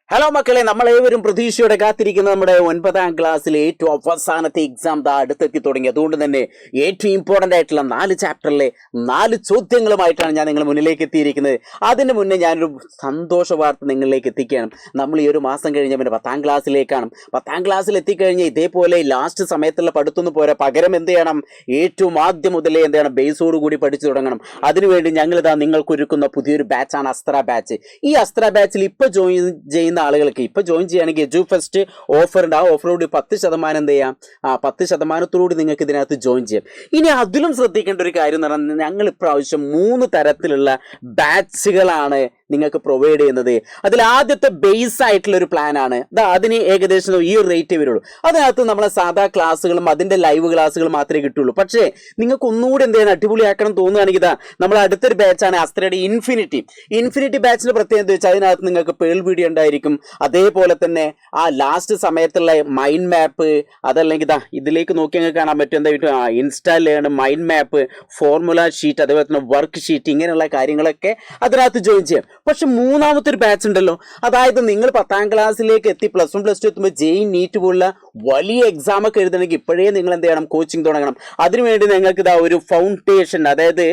Hello മക്കളെ, നമ്മളേവരും പ്രതീക്ഷയോടെ കാത്തിരിക്കുന്ന നമ്മുടെ 9ാം ക്ലാസ്സിലെ ഏറ്റവും അവസാനത്തെ എക്സാം അടുത്തെത്തി തുടങ്ങി. അതുകൊണ്ട് തന്നെ ഏറ്റവും ഇമ്പോർട്ടൻ്റ് ആയിട്ടുള്ള 4 ചാപ്റ്ററിലെ 4 ചോദ്യങ്ങളുമായിട്ടാണ് ഞാൻ നിങ്ങളുടെ മുന്നിലേക്ക് എത്തിയിരിക്കുന്നത്. അതിന് മുന്നേ ഞാനൊരു സന്തോഷ വാർത്ത നിങ്ങളിലേക്ക് എത്തിക്കുകയാണ്. നമ്മൾ ഈ ഒരു മാസം കഴിഞ്ഞ പിന്നെ 10ാം ക്ലാസ്സിലേക്കാണ്. 10ാം ക്ലാസ്സിൽ എത്തിക്കഴിഞ്ഞാൽ ഇതേപോലെ ലാസ്റ്റ് സമയത്തുള്ള പഠിത്തൊന്നും പോരാ, പകരം എന്ത് ചെയ്യണം, ഏറ്റവും ആദ്യം മുതലേ എന്ത് ചെയ്യണം, ബേസോട് കൂടി പഠിച്ചു തുടങ്ങണം. അതിനുവേണ്ടി ഞങ്ങളിതാ നിങ്ങൾക്ക് ഒരുക്കുന്ന പുതിയൊരു ബാച്ചാണ് അസ്ത്ര ബാച്ച്. ഈ അസ്ത്ര ബാച്ചിൽ ഇപ്പോൾ ജോയിൻ ചെയ്യുന്ന ആളുകൾക്ക് ഇപ്പോൾ ജോയിൻ ചെയ്യുകയാണെങ്കിൽ എജു ഫസ്റ്റ് ഓഫർ ഉണ്ട്. ആ ഓഫറോട് 10% എന്ത് ചെയ്യാം, 10%തോടുകൂടി നിങ്ങൾക്ക് ഇതിനകത്ത് ജോയിൻ ചെയ്യാം. ഇനി അതിലും ശ്രദ്ധിക്കേണ്ട ഒരു കാര്യം എന്ന് പറഞ്ഞാൽ, ഞങ്ങൾ ഇപ്രാവശ്യം 3 തരത്തിലുള്ള ബാച്ചുകളാണ് നിങ്ങൾക്ക് പ്രൊവൈഡ് ചെയ്യുന്നത്. അതിൽ ആദ്യത്തെ ബേസ് ആയിട്ടുള്ള ഒരു പ്ലാനാണ്. അതിന് ഏകദേശം ഈ ഒരു റേറ്റ് വരുള്ളൂ. അതിനകത്ത് നമ്മളെ സാധാ ക്ലാസ്സുകളും അതിൻ്റെ ലൈവ് ക്ലാസ്സുകൾ മാത്രമേ കിട്ടുള്ളൂ. പക്ഷേ നിങ്ങൾക്ക് ഒന്നുകൂടി എന്ത് ചെയ്യണം, അടിപൊളിയാക്കണം തോന്നുകയാണെങ്കിൽ നമ്മൾ അടുത്തൊരു ബാച്ചാണ് അസ്ത്രയുടെ ഇൻഫിനിറ്റി ബാച്ചിന്റെ പ്രത്യേകത എന്ന് വെച്ചാൽ അതിനകത്ത് നിങ്ങൾക്ക് പേൾ വീഡിയോ ഉണ്ടായിരിക്കും. അതേപോലെ തന്നെ ആ ലാസ്റ്റ് സമയത്തുള്ള മൈൻഡ് മാപ്പ്, അതല്ലെങ്കിൽ ഇതിലേക്ക് നോക്കി ഞങ്ങൾക്ക് കാണാൻ പറ്റും എന്തായിട്ട് ഇൻസ്റ്റാൾ ചെയ്യണം, മൈൻഡ് മാപ്പ്, ഫോർമുല ഷീറ്റ്, അതേപോലെ തന്നെ വർക്ക് ഷീറ്റ്, ഇങ്ങനെയുള്ള കാര്യങ്ങളൊക്കെ അതിനകത്ത് ജോയിൻ ചെയ്യാം. പക്ഷെ മൂന്നാമത്തെ ഒരു ബാച്ച് ഉണ്ടല്ലോ, അതായത് നിങ്ങൾ 10ാം ക്ലാസ്സിലേക്ക് എത്തി +1 +2 എത്തുമ്പോൾ ജെഇ നീറ്റ് പോലുള്ള വലിയ എക്സാം ഒക്കെ എഴുതണമെങ്കിൽ ഇപ്പോഴേ നിങ്ങൾ എന്ത് ചെയ്യണം, കോച്ചിങ് തുടങ്ങണം. അതിനുവേണ്ടി നിങ്ങൾക്ക് ഒരു ഫൗണ്ടേഷൻ, അതായത്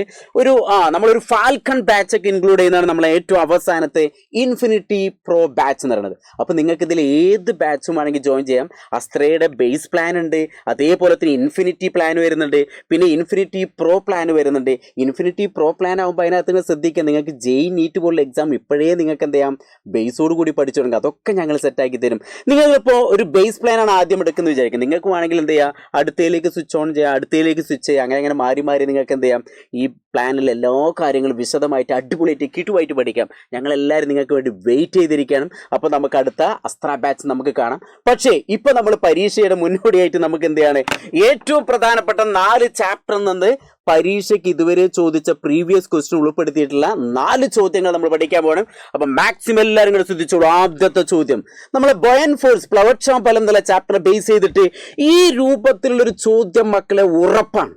നമ്മളൊരു ഫാൽക്കൺ ബാച്ച് ഒക്കെ ഇൻക്ലൂഡ് ചെയ്യുന്നതാണ് നമ്മളെ ഏറ്റവും അവസാനത്തെ ഇൻഫിനിറ്റി പ്രോ ബാച്ച് എന്ന് പറയുന്നത്. അപ്പോൾ നിങ്ങൾക്ക് ഇതിൽ ഏത് ബാച്ചും ആണെങ്കിൽ ജോയിൻ ചെയ്യാം. അസ്ത്രയുടെ ബേസ് പ്ലാൻ ഉണ്ട്, അതേപോലെ തന്നെ ഇൻഫിനിറ്റി പ്ലാൻ വരുന്നുണ്ട്, പിന്നെ ഇൻഫിനിറ്റി പ്രോ പ്ലാൻ വരുന്നുണ്ട്. ഇൻഫിനിറ്റി പ്രോ പ്ലാൻ ആകുമ്പോൾ അതിനകത്ത് നിങ്ങൾ ശ്രദ്ധിക്കുക, നിങ്ങൾക്ക് ജെഇ നീറ്റ് പോലുള്ള എക്സാം ഇപ്പോഴേ നിങ്ങൾക്ക് എന്ത് ചെയ്യാം, ബേസോട് കൂടി പഠിച്ചു തുടങ്ങുക. അതൊക്കെ ഞങ്ങൾ സെറ്റാക്കി തരും. നിങ്ങളിപ്പോൾ ഒരു ബേസ് പ്ലാനാണ് ആദ്യം എടുക്കുന്നത് വിചാരിക്കും, നിങ്ങൾക്ക് വേണമെങ്കിൽ എന്ത് ചെയ്യാം, അടുത്തയിലേക്ക് സ്വിച്ച് ഓൺ ചെയ്യുക, അടുത്തയിലേക്ക് സ്വിച്ച് ചെയ്യുക, അങ്ങനെ മാറി നിങ്ങൾക്ക് എന്ത് ചെയ്യാം, ഈ പ്ലാനിൽ എല്ലാ കാര്യങ്ങളും വിശദമായിട്ട് അടിപൊളിയായിട്ട് കിട്ടുമായിട്ട് പഠിക്കാം. ഞങ്ങളെല്ലാവരും നിങ്ങൾക്ക് വേണ്ടി വെയിറ്റ് ചെയ്തിരിക്കണം. അപ്പോൾ നമുക്ക് അടുത്ത അസ്ത്ര ബാച്ച് നമുക്ക് കാണാം. പക്ഷേ ഇപ്പോൾ നമ്മൾ പരീക്ഷയുടെ മുന്നോടിയായിട്ട് നമുക്ക് എന്ത് ചെയ്യാണ്, ഏറ്റവും പ്രധാനപ്പെട്ട 4 ചാപ്റ്ററിൽ നിന്ന് പരീക്ഷയ്ക്ക് ഇതുവരെ ചോദിച്ച പ്രീവിയസ് ക്വസ്റ്റ്യൻ ഉൾപ്പെടുത്തിയിട്ടുള്ള 4 ചോദ്യങ്ങൾ നമ്മൾ പഠിക്കാൻ പോകണം. അപ്പം മാക്സിമം എല്ലാവരും കൂടെ ശ്രദ്ധിച്ചോളൂ. ആദ്യത്തെ ചോദ്യം, നമ്മളെ ബോയൻ ഫോഴ്സ് പ്ലവക്ഷാമ്പലം എന്നുള്ള ചാപ്റ്റർ ബേസ് ചെയ്തിട്ട് ഈ രൂപത്തിലുള്ളൊരു ചോദ്യം മക്കളെ ഉറപ്പാണ്.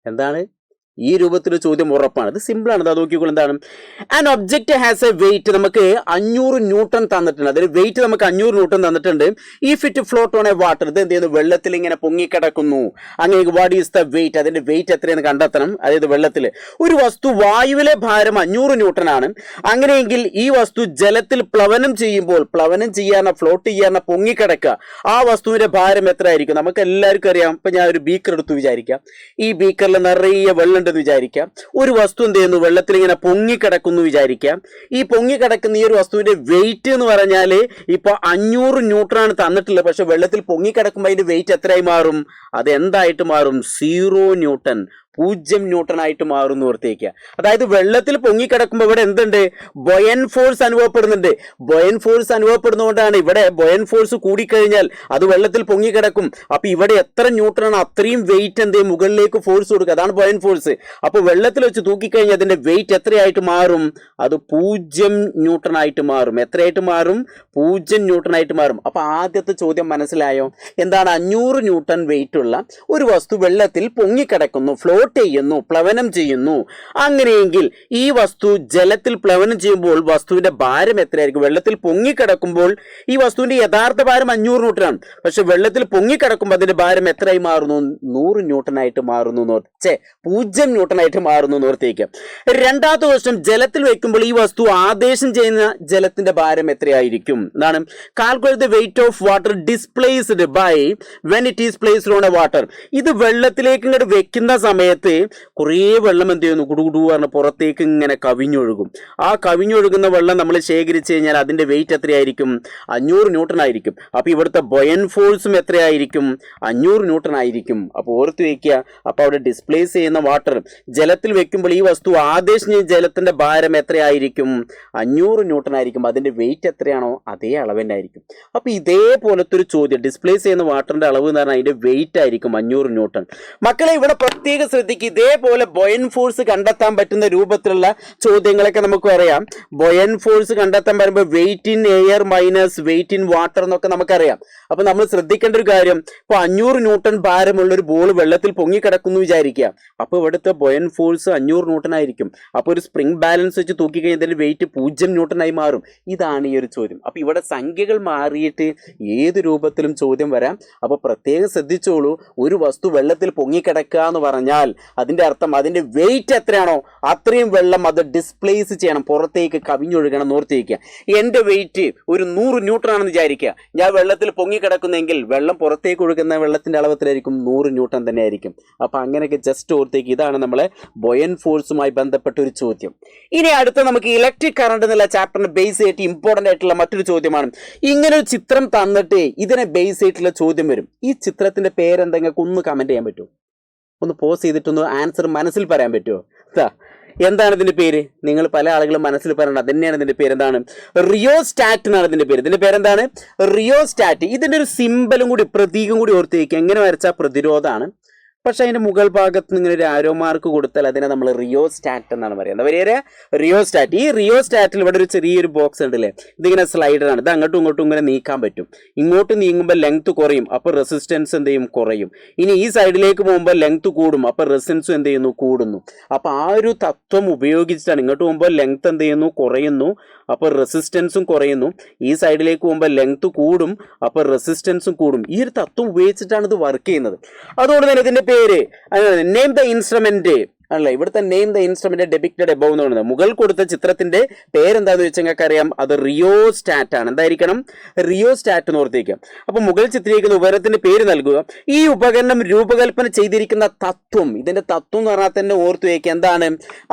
എന്താണ് ഈ രൂപത്തിലൊരു ചോദ്യം ഉറപ്പാണ്. ഇത് സിമ്പിളാണ്. അത് നോക്കിക്കോളൂ. എന്താണ്, an object has a weight, നമുക്ക് 500 ന്യൂട്ടൺ തന്നിട്ടുണ്ട്. അതിന് വെയിറ്റ് നമുക്ക് 500 ന്യൂട്ടൺ തന്നിട്ടുണ്ട്. If it float on a water, ഇത് എന്ത് ചെയ്യുന്നു, വെള്ളത്തിൽ ഇങ്ങനെ പൊങ്ങിക്കിടക്കുന്നു. അങ്ങനെ വാട്ട് ഈസ് ദ വെയിറ്റ്, അതിന്റെ വെയിറ്റ് എത്രയെന്ന് കണ്ടെത്തണം. അതായത് വെള്ളത്തിൽ ഒരു വസ്തു വായുവിലെ ഭാരം 500 ന്യൂട്ടൺ ആണ്. അങ്ങനെയെങ്കിൽ ഈ വസ്തു ജലത്തിൽ പ്ലവനം ചെയ്യുമ്പോൾ, പ്ലവനം ചെയ്യാന ഫ്ലോട്ട് ചെയ്യാന പൊങ്ങിക്കിടക്കുക, ആ വസ്തുവിന്റെ ഭാരം എത്ര ആയിരിക്കും? നമുക്ക് എല്ലാവർക്കും അറിയാം. ഇപ്പൊ ഞാൻ ഒരു ബീക്കർ എടുത്തു വിചാരിക്കാം, ഈ ബീക്കറിൽ നിറയെ വെള്ളം വിചാരിക്കാം. ഒരു വസ്തു എന്ത് ചെയ്യുന്നു, വെള്ളത്തിൽ ഇങ്ങനെ പൊങ്ങിക്കിടക്കുന്നു വിചാരിക്കാം. ഈ പൊങ്ങിക്കിടക്കുന്ന ഈ ഒരു വസ്തുവിന്റെ വെയിറ്റ് എന്ന് പറഞ്ഞാൽ ഇപ്പൊ 500 ന്യൂട്ടൺ ആണ് തന്നിട്ടുള്ളത്. പക്ഷെ വെള്ളത്തിൽ പൊങ്ങിക്കിടക്കുമ്പോൾ അതിന്റെ വെയിറ്റ് എത്രയായി മാറും? അത് എന്തായിട്ട് മാറും? 0 ന്യൂട്ടൺ, 0 ന്യൂട്ടൺ ആയിട്ട് മാറും ഓർത്തേക്കുക. അതായത് വെള്ളത്തിൽ പൊങ്ങിക്കിടക്കുമ്പോൾ ഇവിടെ എന്തുണ്ട്, ബൊയൻ ഫോഴ്സ് അനുഭവപ്പെടുന്നുണ്ട്. ബൊയൻ ഫോഴ്സ് അനുഭവപ്പെടുന്നതുകൊണ്ടാണ് ഇവിടെ ബൊയൻ ഫോഴ്സ് കൂടിക്കഴിഞ്ഞാൽ അത് വെള്ളത്തിൽ പൊങ്ങിക്കിടക്കും. അപ്പൊ ഇവിടെ എത്ര ന്യൂട്ടൺ ആണ് അത്രയും വെയിറ്റ് എന്ത് മുകളിലേക്ക് ഫോഴ്സ് കൊടുക്കുക, അതാണ് ബൊയൻ ഫോഴ്സ്. അപ്പൊ വെള്ളത്തിൽ വെച്ച് തൂക്കിക്കഴിഞ്ഞാൽ അതിന്റെ വെയിറ്റ് എത്രയായിട്ട് മാറും? അത് 0 ന്യൂട്ടൺ ആയിട്ട് മാറും. എത്രയായിട്ട് മാറും? 0 ന്യൂട്ടൺ ആയിട്ട് മാറും. അപ്പൊ ആദ്യത്തെ ചോദ്യം മനസ്സിലായോ? എന്താണ്, 500 ന്യൂട്ടൺ വെയിറ്റ് ഉള്ള ഒരു വസ്തു വെള്ളത്തിൽ പൊങ്ങിക്കിടക്കുന്നു, ചെയ്യുന്നു, പ്ലവനം ചെയ്യുന്നു. അങ്ങനെയെങ്കിൽ ഈ വസ്തു ജലത്തിൽ പ്ലവനം ചെയ്യുമ്പോൾ വസ്തുവിന്റെ ഭാരം എത്രയായിരിക്കും? വെള്ളത്തിൽ പൊങ്ങിക്കിടക്കുമ്പോൾ ഈ വസ്തുവിന്റെ യഥാർത്ഥ ഭാരം 500 ന്യൂട്ടൺ ആണ്. പക്ഷെ വെള്ളത്തിൽ പൊങ്ങിക്കിടക്കുമ്പോൾ അതിന്റെ ഭാരം എത്രയായി മാറുന്നു? 100 ന്യൂട്ടൺ ആയിട്ട് മാറുന്നു. 0 ന്യൂട്ടൺ ആയിട്ട് മാറുന്നു ഓർത്തേക്ക്. രണ്ടാമത്തെ ക്വസ്റ്റ്യൻ, ജലത്തിൽ വെക്കുമ്പോൾ ഈ വസ്തു ആദേശം ചെയ്യുന്ന ജലത്തിന്റെ ഭാരം എത്രയായിരിക്കും? എന്താണ്, calculate the weight of water displaced by when it is placed on a water. ഇത് വെള്ളത്തിലേക്ക് ഇങ്ങോട്ട് വെക്കുന്ന സമയത്ത് കുറേ വെള്ളം എന്ത് ചെയ്യുന്നു, കുടുകുടു പറഞ്ഞ പുറത്തേക്ക് ഇങ്ങനെ കവിഞ്ഞൊഴുകും. ആ കവിഞ്ഞൊഴുകുന്ന വെള്ളം നമ്മൾ ശേഖരിച്ചു കഴിഞ്ഞാൽ അതിന്റെ വെയിറ്റ് എത്രയായിരിക്കും? 500 ന്യൂട്ടൺ ആയിരിക്കും. അപ്പൊ ഇവിടുത്തെ ബൊയൻ ഫോഴ്സും എത്രയായിരിക്കും? 500 ന്യൂട്ടൺ ആയിരിക്കും. അപ്പോൾ ഓർത്ത് വയ്ക്കുക. അപ്പൊ അവിടെ ഡിസ്പ്ലേസ് ചെയ്യുന്ന വാട്ടർ ജലത്തിൽ വെക്കുമ്പോൾ ഈ വസ്തു ആദേശം ചെയ്യുന്ന ജലത്തിന്റെ ഭാരം എത്രയായിരിക്കും? 500 ന്യൂട്ടൺ ആയിരിക്കും. അതിന്റെ വെയിറ്റ് എത്രയാണോ അതേ അളവ് തന്നെ ആയിരിക്കും. അപ്പൊ ഇതേപോലത്തെ ഒരു ചോദ്യം, ഡിസ്പ്ലേസ് ചെയ്യുന്ന വാട്ടറിന്റെ അളവ് എന്ന് പറഞ്ഞാൽ അതിന്റെ വെയിറ്റ് ആയിരിക്കും 500 ന്യൂട്ടൺ. മക്കളെ ഇവിടെ പ്രത്യേക ശ്രദ്ധിക്കുക, ഇതേപോലെ ബൊയൻ ഫോഴ്സ് കണ്ടെത്താൻ പറ്റുന്ന രൂപത്തിലുള്ള ചോദ്യങ്ങളൊക്കെ നമുക്ക് അറിയാം. ബൊയൻ ഫോഴ്സ് കണ്ടെത്താൻ പറയുമ്പോൾ weight in air minus weight in water എന്നൊക്കെ നമുക്കറിയാം. അപ്പൊ നമ്മൾ ശ്രദ്ധിക്കേണ്ട ഒരു കാര്യം, ഇപ്പൊ 500 ന്യൂട്ടൺ ഭാരമുള്ള ഒരു ബോൾ വെള്ളത്തിൽ പൊങ്ങിക്കിടക്കുന്നു വിചാരിക്കുക. അപ്പൊ ഇവിടുത്തെ ബൊയൻ ഫോഴ്സ് 500 ന്യൂട്ടൺ ആയിരിക്കും. അപ്പൊ ഒരു സ്പ്രിംഗ് ബാലൻസ് വെച്ച് തൂക്കി കഴിഞ്ഞാൽ വെയിറ്റ് 0 ന്യൂട്ടൺ ആയി മാറും. ഇതാണ് ഈ ഒരു ചോദ്യം. അപ്പൊ ഇവിടെ സംഖ്യകൾ മാറിയിട്ട് ഏത് രൂപത്തിലും ചോദ്യം വരാം. അപ്പൊ പ്രത്യേകം ശ്രദ്ധിച്ചോളൂ, ഒരു വസ്തു വെള്ളത്തിൽ പൊങ്ങിക്കിടക്കുക എന്ന് പറഞ്ഞാൽ അതിന്റെ അർത്ഥം അതിന്റെ വെയിറ്റ് എത്രയാണോ അത്രയും വെള്ളം അത് ഡിസ്പ്ലേസ് ചെയ്യണം, പുറത്തേക്ക് കവിഞ്ഞൊഴുകണം. ഓർത്തിരിക്കുക, എന്റെ വെയിറ്റ് ഒരു 100 ന്യൂട്ടൺ ആണെന്ന് വിചാരിക്കുക. ഞാൻ വെള്ളത്തിൽ പൊങ്ങിക്കിടക്കുന്നെങ്കിൽ വെള്ളം പുറത്തേക്ക് ഒഴുകുന്ന വെള്ളത്തിന്റെ അളവത്തിലായിരിക്കും 100 ന്യൂട്ടൺ തന്നെ ആയിരിക്കും. അപ്പൊ അങ്ങനെയൊക്കെ ജസ്റ്റ് ഓർത്തേക്ക്. ഇതാണ് നമ്മളെ ബൊയൻ ഫോഴ്സുമായി ബന്ധപ്പെട്ട ഒരു ചോദ്യം. ഇനി അടുത്ത നമുക്ക് ഇലക്ട്രിക് കറണ്ട് എന്നുള്ള ചാപ്റ്ററിന് ബേസ് ആയിട്ട് ഇമ്പോർട്ടന്റ് ആയിട്ടുള്ള മറ്റൊരു ചോദ്യമാണ്. ഇങ്ങനെ ഒരു ചിത്രം തന്നിട്ട് ഇതിനെ ബേസ് ആയിട്ടുള്ള ചോദ്യം വരും. ഈ ചിത്രത്തിന്റെ പേരെന്തെങ്കിലും ഒന്ന് കമന്റ് ചെയ്യാൻ പറ്റുമോ? ഒന്ന് പോസ് ചെയ്തിട്ടൊന്ന് ആൻസർ മനസ്സിൽ പറയാൻ പറ്റുമോ? എന്താണ് ഇതിന്റെ പേര്? നിങ്ങൾ പല ആളുകളും മനസ്സിൽ പറയണം, അതന്നെയാണ് ഇതിന്റെ പേര്. എന്താണ്? റിയോസ്റ്റാറ്റ് എന്നാണ് ഇതിന്റെ പേര്. ഇതിന്റെ പേരെന്താണ്? റിയോസ്റ്റാറ്റ്. ഇതിന്റെ ഒരു സിമ്പലും കൂടി, പ്രതീകം കൂടി ഓർത്ത് വയ്ക്കുക. എങ്ങനെ വരച്ചാൽ പ്രതിരോധമാണ്. പക്ഷെ അതിന്റെ മുകൾ ഭാഗത്ത് നിന്ന് ഇങ്ങനെ ഒരു ആരോ മാർക്ക് കൊടുത്താൽ അതിനെ നമ്മൾ റിയോസ്റ്റാറ്റ് എന്നാണ് പറയുന്നത്. എന്താ പറയുക? റിയോസ്റ്റാറ്റ്. ഈ റിയോസ്റ്റാറ്റിൽ ഇവിടെ ഒരു ചെറിയൊരു ബോക്സ് ഉണ്ടല്ലേ, ഇതിങ്ങനെ സ്ലൈഡറാണ്. ഇത് അങ്ങോട്ടും ഇങ്ങോട്ടും ഇങ്ങനെ നീക്കാൻ പറ്റും. ഇങ്ങോട്ട് നീങ്ങുമ്പോൾ ലെങ്ത് കുറയും, അപ്പോൾ റെസിസ്റ്റൻസ് എന്ത് ചെയ്യും? കുറയും. ഇനി ഈ സൈഡിലേക്ക് പോകുമ്പോൾ ലെങ്ത് കൂടും, അപ്പോൾ റെസിസ്റ്റൻസും എന്ത് ചെയ്യുന്നു? കൂടുന്നു. അപ്പോൾ ആ ഒരു തത്വം ഉപയോഗിച്ചിട്ടാണ് ഇങ്ങോട്ട് പോകുമ്പോൾ ലെങ്ത് എന്ത് ചെയ്യുന്നു? കുറയുന്നു, അപ്പോൾ റെസിസ്റ്റൻസും കുറയുന്നു. ഈ സൈഡിലേക്ക് പോകുമ്പോൾ ലെങ്ത് കൂടും, അപ്പോൾ റെസിസ്റ്റൻസും കൂടും. ഈ ഒരു തത്വം ഉപയോഗിച്ചിട്ടാണ് ഇത് വർക്ക് ചെയ്യുന്നത്. അതുകൊണ്ട് തന്നെ ഇതിന്റെ പേര് നെയിം ദ ഇൻസ്ട്രുമെന്റ് അല്ല, ഇവിടുത്തെ name the instrument depicted above എന്ന് പറയുന്നത്. മുകൾ കൊടുത്ത ചിത്രത്തിന്റെ പേരെന്താന്ന് വെച്ചാൽ നിങ്ങൾക്ക് അറിയാം, അത് റിയോസ്റ്റാറ്റ് ആണ്. എന്തായിരിക്കണം? റിയോസ്റ്റാറ്റ് എന്ന് ഓർത്തിരിക്കാം. അപ്പൊ മുകൾ ചിത്രീകരിക്കുന്ന ഉപകരണത്തിന്റെ പേര് നൽകുക. ഈ ഉപകരണം രൂപകൽപ്പന ചെയ്തിരിക്കുന്ന തത്വം, ഇതിന്റെ തത്വം എന്ന് പറഞ്ഞാൽ തന്നെ ഓർത്തു വയ്ക്കുക. എന്താണ്?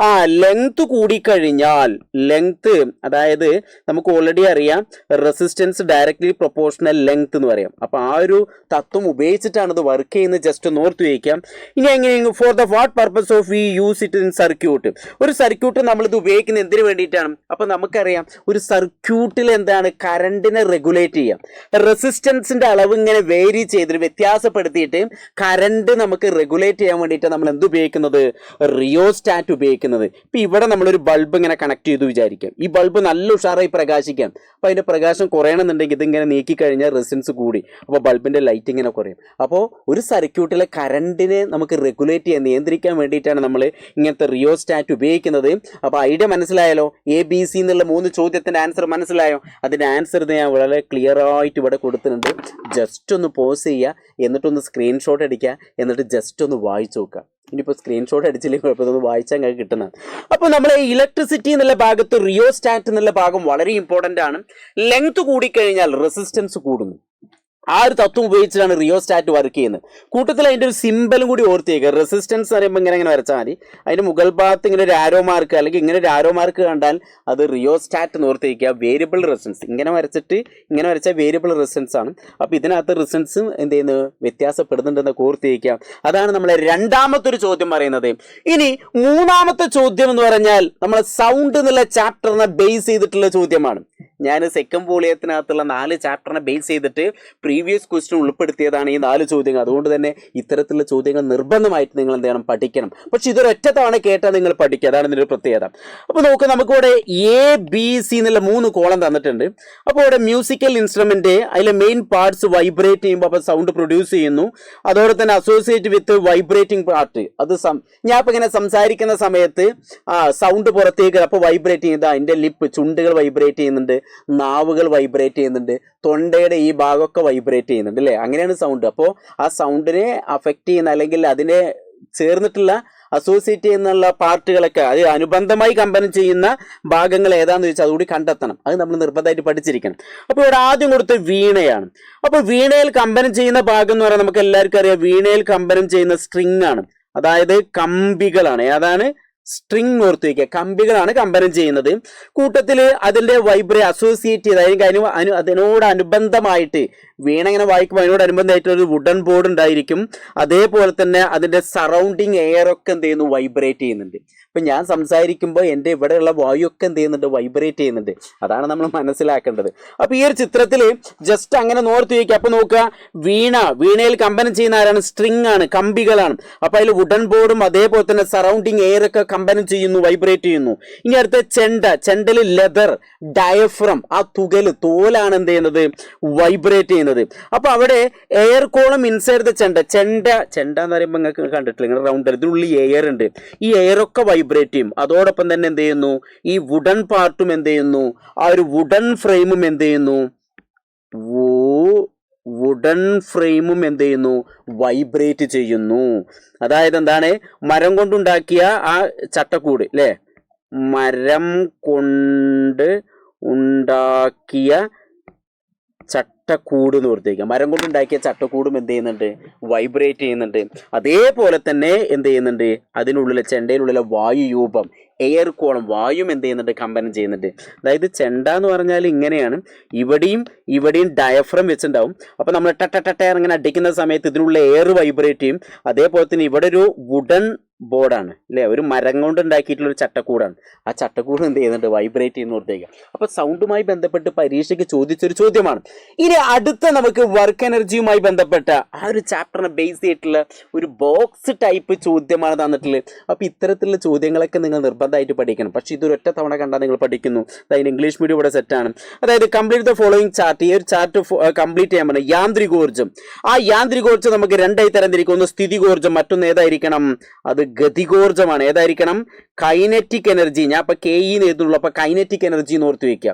ലെങ്ത് കൂടിക്കഴിഞ്ഞാൽ, ലെങ്ത് അതായത് നമുക്ക് ഓൾറെഡി അറിയാം റെസിസ്റ്റൻസ് ഡയറക്ട്ലി പ്രൊപ്പോർഷണൽ ലെങ്ത് എന്ന് പറയാം. അപ്പൊ ആ ഒരു തത്വം ഉപയോഗിച്ചിട്ടാണ് ഇത് വർക്ക് ചെയ്യുന്നത്. ജസ്റ്റ് ഒന്ന് ഓർത്തു വയ്ക്കാം. ഇനി എങ്ങനെ for the what purpose of use it in circuit. ഒരു സർക്യൂട്ട് നമ്മളിത് ഉപയോഗിക്കുന്നത് എന്തിനു വേണ്ടിയിട്ടാണ്? അപ്പൊ നമുക്കറിയാം ഒരു സർക്യൂട്ടിൽ എന്താണ്? കറണ്ടിനെ റെഗുലേറ്റ് ചെയ്യാം. റെസിസ്റ്റൻസിന്റെ അളവ് ഇങ്ങനെ വേരി ചെയ്തിട്ട് വ്യത്യാസപ്പെടുത്തിയിട്ട് കറണ്ട് നമുക്ക് റെഗുലേറ്റ് ചെയ്യാൻ വേണ്ടിയിട്ടാണ് നമ്മൾ എന്ത് ഉപയോഗിക്കുന്നത്? റിയോസ്റ്റാറ്റ് ഉപയോഗിക്കുന്നത്. ഇപ്പൊ ഇവിടെ നമ്മളൊരു ബൾബ് ഇങ്ങനെ കണക്ട് ചെയ്തു വിചാരിക്കാം. ഈ ബൾബ് നല്ല ഉഷാറായി പ്രകാശിക്കാം. അപ്പൊ അതിന്റെ പ്രകാശം കുറയണമെന്നുണ്ടെങ്കിൽ ഇതിങ്ങനെ നീക്കി കഴിഞ്ഞാൽ റെസിസ്റ്റൻസ് കൂടി, അപ്പോൾ ബൾബിന്റെ ലൈറ്റ് ഇങ്ങനെ കുറയും. അപ്പോൾ ഒരു സർക്യൂട്ടിലെ കറണ്ടിനെ നമുക്ക് റെഗുലേറ്റ് ചെയ്യാൻ, നിയന്ത്രിക്കാൻ വേണ്ടിയിട്ടാണ് നമ്മൾ ഇങ്ങനത്തെ റിയോസ്റ്റാറ്റ് ഉപയോഗിക്കുന്നത്. അപ്പോൾ ഐഡിയ മനസ്സിലായല്ലോ? ABC എന്നുള്ള 3 ചോദ്യത്തിന്റെ ആൻസർ മനസ്സിലായോ? അതിന്റെ ആൻസർ ഞാൻ വളരെ ക്ലിയർ ആയിട്ട് ഇവിടെ കൊടുത്തിട്ടുണ്ട്. ജസ്റ്റ് ഒന്ന് പോസ് ചെയ്യുക, എന്നിട്ടൊന്ന് സ്ക്രീൻഷോട്ട് അടിക്കുക, എന്നിട്ട് ജസ്റ്റ് ഒന്ന് വായിച്ചു നോക്കുക. ഇനിയിപ്പോൾ സ്ക്രീൻഷോട്ട് അടിച്ചില്ലെങ്കിൽ കുഴപ്പമൊന്നും വായിച്ചാൽ നിങ്ങൾക്ക് കിട്ടുന്നതാണ്. അപ്പോൾ നമ്മളെ ഇലക്ട്രിസിറ്റി എന്നുള്ള ഭാഗത്ത് റിയോസ്റ്റാറ്റ് എന്നുള്ള ഭാഗം വളരെ ഇമ്പോർട്ടൻ്റ് ആണ്. ലെങ്ത് കൂടിക്കഴിഞ്ഞാൽ റെസിസ്റ്റൻസ് കൂടുന്നു. ആ ഒരു തത്വം ഉപയോഗിച്ചിട്ടാണ് റിയോസ്റ്റാറ്റ് വർക്ക് ചെയ്യുന്നത്. കൂട്ടത്തിൽ അതിൻ്റെ ഒരു സിമ്പലും കൂടി ഓർത്തേക്കുക. റെസിസ്റ്റൻസ് പറയുമ്പോൾ ഇങ്ങനെ വരച്ചാൽ മതി. അതിൻ്റെ മുകൾ ഭാഗത്ത് ഇങ്ങനെ ഒരു ആരോ മാർക്ക് അല്ലെങ്കിൽ ഇങ്ങനെ ഒരു ആരോ മാർക്ക് കണ്ടാൽ അത് റിയോസ്റ്റാറ്റ് എന്ന് ഓർത്തേക്കുക. വേരിയബിൾ റെസിസ്റ്റൻസ് ഇങ്ങനെ വരച്ചിട്ട് ഇങ്ങനെ വരച്ചാൽ വേരിയബിൾ റെസിസ്റ്റൻസ് ആണ്. അപ്പോൾ ഇതിനകത്ത് റെസിസ്റ്റൻസ് എന്ത് ചെയ്യുന്നത്? വ്യത്യാസപ്പെടുന്നുണ്ടെന്ന് ഓർത്തേക്കുക. അതാണ് നമ്മളെ രണ്ടാമത്തെ ഒരു ചോദ്യം പറയുന്നത്. ഇനി മൂന്നാമത്തെ ചോദ്യം എന്ന് പറഞ്ഞാൽ നമ്മളെ സൗണ്ട് എന്നുള്ള ചാപ്റ്ററിനെ ബേസ് ചെയ്തിട്ടുള്ള ചോദ്യമാണ്. ഞാൻ സെക്കൻഡ് വോളിയത്തിനകത്തുള്ള 4 ചാപ്റ്ററിനെ ബേസ് ചെയ്തിട്ട് പ്രീവിയസ് ക്വസ്റ്റ്യൻ ഉൾപ്പെടുത്തിയതാണ് ഈ 4 ചോദ്യങ്ങൾ. അതുകൊണ്ട് തന്നെ ഇത്തരത്തിലുള്ള ചോദ്യങ്ങൾ നിർബന്ധമായിട്ട് നിങ്ങൾ എന്ത് ചെയ്യണം? പഠിക്കണം. പക്ഷെ ഇതൊരൊറ്റ തവണ കേട്ടാൽ നിങ്ങൾ പഠിക്കുക. അതാണ് ഇതിൻ്റെ ഒരു പ്രത്യേകത. അപ്പോൾ നോക്കുക, നമുക്കിവിടെ ABC എന്നുള്ള 3 കോളം തന്നിട്ടുണ്ട്. അപ്പോൾ ഇവിടെ മ്യൂസിക്കൽ ഇൻസ്ട്രുമെന്റ്, അതിലെ മെയിൻ പാർട്സ് വൈബ്രേറ്റ് ചെയ്യുമ്പോൾ അപ്പോൾ സൗണ്ട് പ്രൊഡ്യൂസ് ചെയ്യുന്നു. അതോടെ തന്നെ അസോസിയേറ്റ് വിത്ത് വൈബ്രേറ്റിംഗ് പാർട്ട്, അത് ഞാൻ ഇപ്പം ഇങ്ങനെ സംസാരിക്കുന്ന സമയത്ത് സൗണ്ട് പുറത്തേക്ക് അപ്പോൾ വൈബ്രേറ്റ് ചെയ്യുന്നത് അതിൻ്റെ ലിപ്പ്, ചുണ്ടുകൾ വൈബ്രേറ്റ് ചെയ്യുന്നുണ്ട്, നാവുകൾ വൈബ്രേറ്റ് ചെയ്യുന്നുണ്ട്, തൊണ്ടയുടെ ഈ ഭാഗമൊക്കെ വൈബ്രേറ്റ് ചെയ്യുന്നുണ്ട് അല്ലേ? അങ്ങനെയാണ് സൗണ്ട്. അപ്പോൾ ആ സൗണ്ടിനെ അഫക്റ്റ് ചെയ്യുന്ന അല്ലെങ്കിൽ അതിനെ ചേർന്നിട്ടുള്ള അസോസിയേറ്റ് ചെയ്യുന്നുള്ള പാർട്ടുകളൊക്കെ, അത് അനുബന്ധമായി കമ്പനം ചെയ്യുന്ന ഭാഗങ്ങൾ ഏതാണെന്ന് ചോദിച്ചാൽ അതുകൂടി കണ്ടെത്തണം. അത് നമ്മൾ നിർബന്ധമായിട്ട് പഠിച്ചിരിക്കണം. അപ്പോൾ ഇവിടെ ആദ്യം കൊടുത്ത വീണയാണ്. അപ്പോൾ വീണയിൽ കമ്പനം ചെയ്യുന്ന ഭാഗം എന്ന് പറഞ്ഞാൽ നമുക്ക് എല്ലാവർക്കും അറിയാം, വീണയിൽ കമ്പനം ചെയ്യുന്ന സ്ട്രിങ് ആണ്, അതായത് കമ്പികളാണ്. ഏതാണ്? സ്ട്രിങ് ഓർത്ത് വയ്ക്കുക. കമ്പികളാണ് കമ്പനം ചെയ്യുന്നത്. കൂട്ടത്തിൽ അതിൻ്റെ അസോസിയേറ്റ് ചെയ്ത് അതിനോടനുബന്ധമായിട്ട് വീണ ഇങ്ങനെ വായിക്കുമ്പോൾ അതിനോടനുബന്ധമായിട്ടൊരു വുഡൻ ബോർഡ് ഉണ്ടായിരിക്കും. അതേപോലെ തന്നെ അതിൻ്റെ സറൗണ്ടിങ് എയർ ഒക്കെ എന്ത് ചെയ്യുന്നു? വൈബ്രേറ്റ് ചെയ്യുന്നുണ്ട്. ഇപ്പം ഞാൻ സംസാരിക്കുമ്പോൾ എൻ്റെ ഇവിടെയുള്ള വായുവൊക്കെ എന്ത് ചെയ്യുന്നുണ്ട്, വൈബ്രേറ്റ് ചെയ്യുന്നുണ്ട്. അതാണ് നമ്മൾ മനസ്സിലാക്കേണ്ടത്. അപ്പോൾ ഈ ഒരു ചിത്രത്തിൽ ജസ്റ്റ് അങ്ങനെ നോർത്ത് വയ്ക്കുക. അപ്പോൾ നോക്കുക, വീണയിൽ കമ്പനം ചെയ്യുന്ന ആരാണ്? സ്ട്രിങ് ആണ്, കമ്പികളാണ്. അപ്പോൾ അതിൽ വുഡൻ ബോർഡും അതേപോലെ തന്നെ സറൗണ്ടിങ് എയർ ഒക്കെ കമ്പനം ചെയ്യുന്നു, വൈബ്രേറ്റ് ചെയ്യുന്നു. ഇനി അടുത്ത ചെണ്ടയിൽ ലെതർ, ഡയഫ്രം, ആ തോലാണ് എന്ത് ചെയ്യുന്നത്, വൈബ്രേറ്റ് ചെയ്യുന്നത്. അപ്പോൾ അവിടെ എയർ കോളം ഇൻസൈഡ് ദ ചെണ്ട എന്ന് പറയുമ്പോൾ നിങ്ങൾക്ക് കണ്ടിട്ടില്ല, ഇങ്ങനെ റൗണ്ട് ഇതിനുള്ളിൽ എയർ ഉണ്ട്. ഈ എയറൊക്കെ വൈബ്രേറ്റ് ചെയ്യും. അതോടൊപ്പം തന്നെ എന്ത് ചെയ്യുന്നു, ഈ വുഡൻ പാർട്ടും എന്ത് ചെയ്യുന്നു, ആ ഒരു വുഡൻ ഫ്രെയിമും എന്ത് ചെയ്യുന്നു, എന്ത് ചെയ്യുന്നു, വൈബ്രേറ്റ് ചെയ്യുന്നു. അതായത് എന്താണ്, മരം കൊണ്ടുണ്ടാക്കിയ ആ ചട്ടക്കൂട് അല്ലേ, മരം കൊണ്ട് ഉണ്ടാക്കിയ ചട്ടക്കൂട് എന്ന് ഓർത്തിരിക്കുക. മരം കൊണ്ടുണ്ടാക്കിയ ചട്ടക്കൂടും എന്ത് ചെയ്യുന്നുണ്ട്, വൈബ്രേറ്റ് ചെയ്യുന്നുണ്ട്. അതേപോലെ തന്നെ എന്ത് ചെയ്യുന്നുണ്ട്, അതിനുള്ളിലെ ചെണ്ടയിലുള്ളിലെ വായുരൂപം, എയർ കോളം, വായും എന്ത് ചെയ്യുന്നുണ്ട്, കമ്പനം ചെയ്യുന്നുണ്ട്. അതായത് ചെണ്ട എന്ന് പറഞ്ഞാൽ ഇങ്ങനെയാണ്, ഇവിടെയും ഡയഫ്രം വെച്ചിട്ടുണ്ടാവും. അപ്പോൾ നമ്മൾ ടട്ട ഇങ്ങനെ അടിക്കുന്ന സമയത്ത് ഇതിനുള്ള എയർ വൈബ്രേറ്റ് ചെയ്യും. അതേപോലെ തന്നെ ഇവിടെ ഒരു വുഡൻ ബോർഡാണ് അല്ലേ, ഒരു മരം കൊണ്ട് ഉണ്ടാക്കിയിട്ടുള്ളൊരു ചട്ടക്കൂടാണ്. ആ ചട്ടക്കൂട് എന്ത് ചെയ്യുന്നുണ്ട്, വൈബ്രേറ്റ് ചെയ്യുന്ന ഓർത്തേക്കുക. അപ്പോൾ സൗണ്ടുമായി ബന്ധപ്പെട്ട് പരീക്ഷയ്ക്ക് ചോദിച്ചൊരു ചോദ്യമാണ്. ഇനി അടുത്ത നമുക്ക് വർക്ക് എനർജിയുമായി ബന്ധപ്പെട്ട ആ ഒരു ചാപ്റ്ററിനെ ബേസ് ചെയ്തിട്ടുള്ള ഒരു ബോക്സ് ടൈപ്പ് ചോദ്യമാണ് തന്നിട്ടുള്ളത്. അപ്പോൾ ഇത്തരത്തിലുള്ള ചോദ്യങ്ങളൊക്കെ നിങ്ങൾ നിർബന്ധമായിട്ട് പഠിക്കണം. പക്ഷേ ഇതൊരു ഒറ്റ തവണ കണ്ടാൽ നിങ്ങൾ പഠിക്കുന്നു. അതായത് ഇംഗ്ലീഷ് മീഡിയം ഇവിടെ സെറ്റാണ്. അതായത് കംപ്ലീറ്റ് ദ ഫോളോയിങ് ചാർട്ട്. ഈ ഒരു ചാർട്ട് കംപ്ലീറ്റ് ചെയ്യാൻ പറഞ്ഞാൽ യാന്ത്രികോർജ്ജം. ആ യാന്ത്രികോർജ്ജം നമുക്ക് രണ്ടായി തരംതിരിക്കുന്നു. സ്ഥിതികോർജ്ജം, മറ്റൊന്ന് ഏതായിരിക്കണം, അത് ഗതികോർജ്ജമാണ്. ഏതായിരിക്കണം, കൈനറ്റിക് എനർജി. ഞാൻ ഇപ്പൊ KE എഴുതുള്ളൂ, അപ്പൊ കൈനറ്റിക് എനർജി എന്ന് ഓർത്ത് വയ്ക്കുക.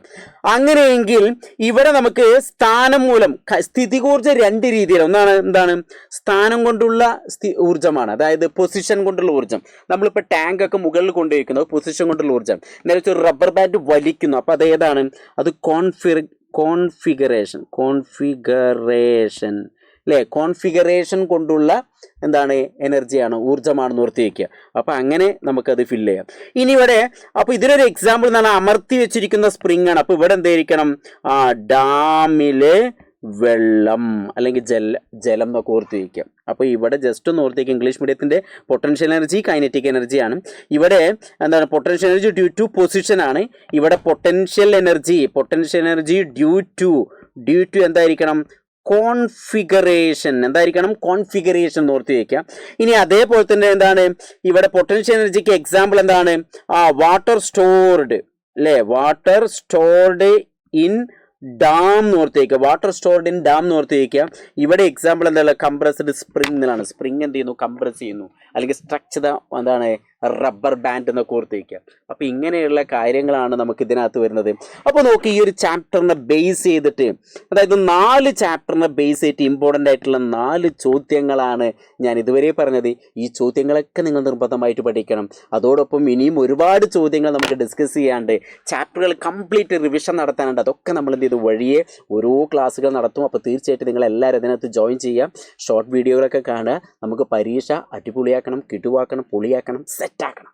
അങ്ങനെയെങ്കിൽ ഇവിടെ നമുക്ക് സ്ഥാനം മൂലം സ്ഥിതികോർജ്ജം രണ്ട് രീതിയിൽ. എന്താണ് സ്ഥാനം കൊണ്ടുള്ള ഊർജ്ജമാണ്, അതായത് പൊസിഷൻ കൊണ്ടുള്ള ഊർജ്ജം. നമ്മളിപ്പോൾ ടാങ്ക് ഒക്കെ മുകളിൽ കൊണ്ടുവയ്ക്കുന്നത് പൊസിഷൻ കൊണ്ടുള്ള ഊർജ്ജം. നേരത്തെ ഒരു റബ്ബർ ബാൻഡ് വലിക്കുന്നു, അപ്പൊ അത് ഏതാണ്, അത് കോൺഫിഗറേഷൻ അല്ലേ, കോൺഫിഗറേഷൻ കൊണ്ടുള്ള എന്താണ്, എനർജിയാണ്, ഊർജ്ജമാണെന്ന് ഓർത്ത് വയ്ക്കുക. അപ്പം അങ്ങനെ നമുക്കത് ഫില്ല് ചെയ്യാം. ഇനി ഇവിടെ അപ്പോൾ ഇതിനൊരു എക്സാമ്പിൾ എന്നാണ്, അമർത്തി വെച്ചിരിക്കുന്ന സ്പ്രിങ് ആണ്. അപ്പോൾ ഇവിടെ എന്തായിരിക്കണം, ഡാമിലെ വെള്ളം അല്ലെങ്കിൽ ജലം എന്നൊക്കെ ഓർത്ത് വയ്ക്കുക. അപ്പോൾ ഇവിടെ ജസ്റ്റ് ഒന്ന് ഓർത്ത് വയ്ക്കുക, ഇംഗ്ലീഷ് മീഡിയത്തിൻ്റെ പൊട്ടൻഷ്യൽ എനർജി കൈനറ്റിക് എനർജിയാണ്. ഇവിടെ എന്താണ്, potential energy due to position ആണ്. ഇവിടെ പൊട്ടൻഷ്യൽ എനർജി ഡ്യൂ ടു എന്തായിരിക്കണം, കോൺഫിഗറേഷൻ എന്ന് ഓർത്ത് വയ്ക്കുക. ഇനി അതേപോലെ തന്നെ എന്താണ്, ഇവിടെ പൊട്ടൻഷ്യൽ എനർജിക്ക് എക്സാമ്പിൾ എന്താണ്, വാട്ടർ സ്റ്റോർഡ് ഇൻ ഡാം എന്ന് ഓർത്ത് വയ്ക്കുക. ഇവിടെ എക്സാമ്പിൾ എന്താണ്, കംപ്രസ്ഡ് സ്പ്രിംഗ് എന്നാണ്. സ്പ്രിംഗ് എന്ത് ചെയ്യുന്നു, കംപ്രസ് ചെയ്യുന്നു, അല്ലെങ്കിൽ സ്ട്രക്ചർ എന്താണ്, റബ്ബർ ബാൻഡ് എന്നൊക്കെ ഓർത്ത് വയ്ക്കുക. അപ്പോൾ ഇങ്ങനെയുള്ള കാര്യങ്ങളാണ് നമുക്ക് ഇതിനകത്ത് വരുന്നത്. അപ്പോൾ നോക്കി, ഈ ഒരു ചാപ്റ്ററിനെ ബേസ് ചെയ്തിട്ട്, അതായത് 4 ചാപ്റ്ററിനെ ബേസ് ചെയ്തിട്ട് ഇമ്പോർട്ടൻ്റ് ആയിട്ടുള്ള 4 ചോദ്യങ്ങളാണ് ഞാൻ ഇതുവരെ പറഞ്ഞത്. ഈ ചോദ്യങ്ങളൊക്കെ നിങ്ങൾ നിർബന്ധമായിട്ട് പഠിക്കണം. അതോടൊപ്പം ഇനിയും ഒരുപാട് ചോദ്യങ്ങൾ നമുക്ക് ഡിസ്കസ് ചെയ്യാണ്ട്, ചാപ്റ്ററുകൾ കംപ്ലീറ്റ് റിവിഷൻ നടത്താനുണ്ട്. അതൊക്കെ നമ്മൾ എന്ത് ചെയ്തു, വഴിയെ ഓരോ ക്ലാസ്സുകൾ നടത്തും. അപ്പോൾ തീർച്ചയായിട്ടും നിങ്ങൾ എല്ലാവരും അതിനകത്ത് ജോയിൻ ചെയ്യാം. ഷോർട്ട് വീഡിയോകളൊക്കെ കാണുക. നമുക്ക് പരീക്ഷ അടിപൊളിയാക്കണം, കിട്ടുവാക്കണം, പൊളിയാക്കണം, സെറ്റാക്കണം.